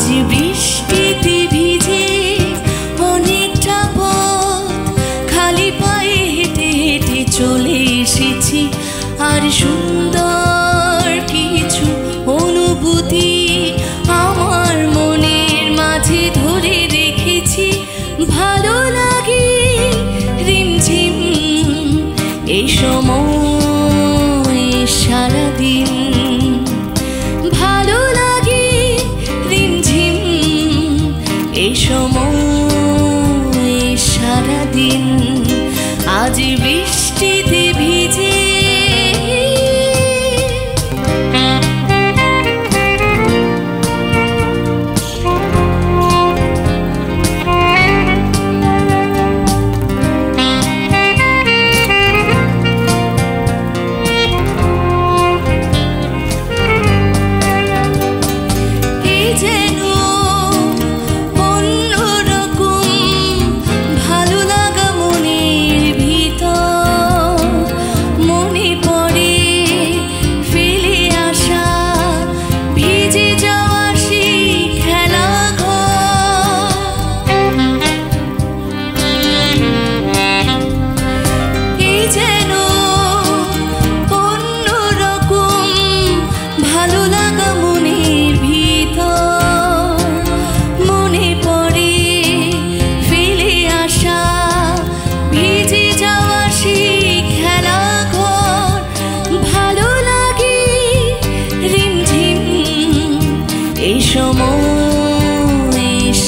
আজ বৃষ্টিতে ভিজে অনেকটা পথ খালি পায়ে হেঁটে হেঁটে চলে এসেছি। আর সুন্দর কিছু অনুভূতি আমার মনের মাঝে ধরে রেখেছি। ভালো লাগে রিমঝিম এই সময় সারাদিন, ভালো লাগে রিমঝিম এই সময় সারাদিন। আজ বৃষ্টিতে ভিজে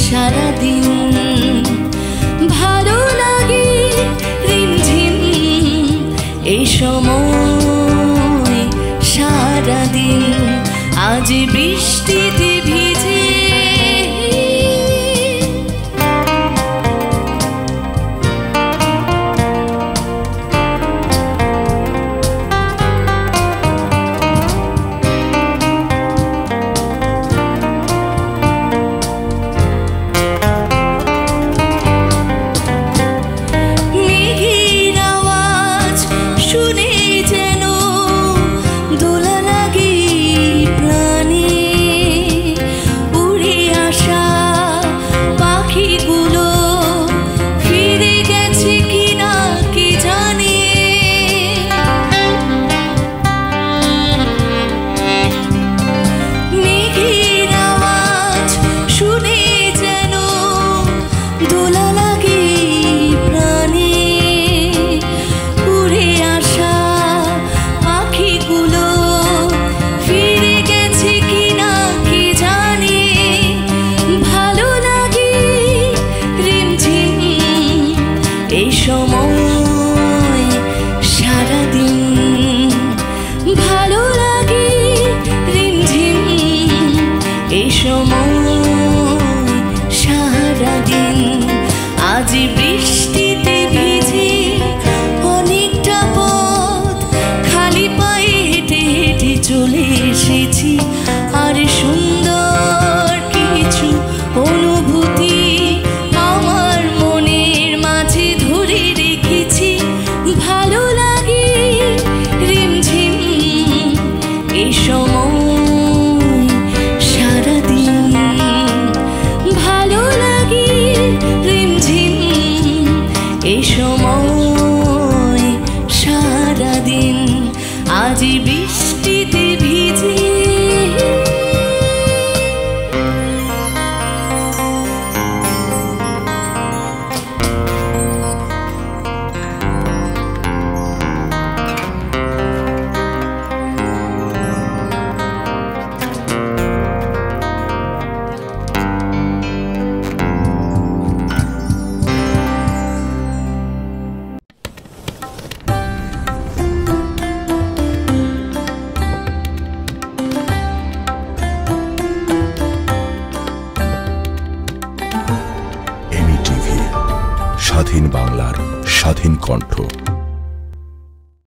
সারাদিন, ভালো লাগে রিমঝিম এই সময় সারাদিন। আজ বৃষ্টিতে ভিজে এই সময় সারাদিন, ভালো লাগে রিমঝিম এই সময় সারাদিন। আজ বৃষ্টিতে ভিজে অনেকটা পথ খালি পায়ে হেঁটে হেঁটে চলে এসেছি। আর সুন্দর কিছু অনুভূতি আমার মনের মাঝে ধরে রেখেছি। ভালো লাগে রিমঝিম এই সময় সারাদিন, ভালো লাগে রিমঝিম এই সময় সারাদিন। আজ বৃষ্টিতে ভিজে স্বাধীন বাংলার স্বাধীন কণ্ঠ।